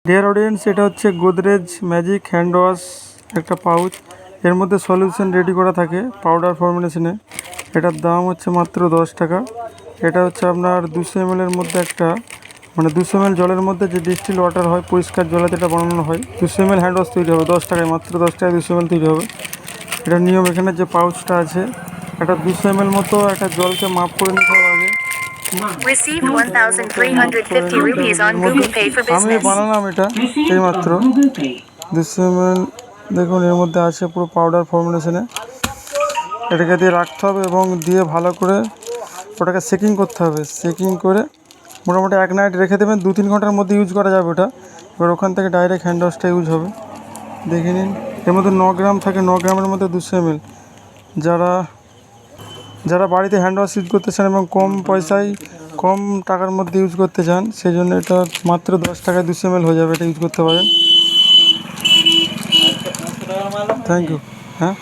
Dear audience, এটা হচ্ছে Godrej magic hand wash একটা পাউচ। এর মধ্যে সলিউশন রেডি করা থাকে পাউডার ফর্মুলেশনে। এটার দাম হচ্ছে মাত্র 10 টাকা। এটা হচ্ছে আপনার 200 ml এর মধ্যে একটা, মানে 200 ml জলের মধ্যে যে ডিস্টিল ওয়াটার হয়, পরিষ্কার জলে যেটা বানানো হয়, 200 ml হ্যান্ড ওয়াশ তৈরি হবে 10 টাকায়, মাত্র 10 টাকায় 200 ml তৈরি হবে। এটা নিয়ম, এখানে যে পাউচটা আছে, এটা 200 ml মতো একটা জলকে মাপ করে নিতে হবে আগে। Received 1,350 rupees on Google Pay for আমি business. বানালাম এটা এইমাত্র 200 ml। দেখুন এর মধ্যে আছে পুরো পাউডার ফর্মুলেশনে। এটাকে দিয়ে রাখতে হবে এবং দিয়ে ভালো করে ওটাকে সেকিং করতে হবে। সেকিং করে মোটামুটি 1 নাইট রেখে দেবেন, 2-3 ঘন্টার মধ্যে ইউজ করা যাবে ওটা। এবার ওখান থেকে ডাইরেক্ট হ্যান্ড ওয়াশটা ইউজ হবে। দেখে নিন, এর মধ্যে 9 গ্রাম থাকে, 9 গ্রামের মধ্যে 200 ml। যারা বাড়িতে হ্যান্ড ওয়াশ ইউজ করতে চান এবং কম পয়সায় কম টাকার মধ্যে ইউজ করতে চান, সেই জন্য এটা মাত্র 10 টাকায় 200 ml হয়ে যাবে, এটা ইউজ করতে পারেন। Thank you. হ্যাঁ।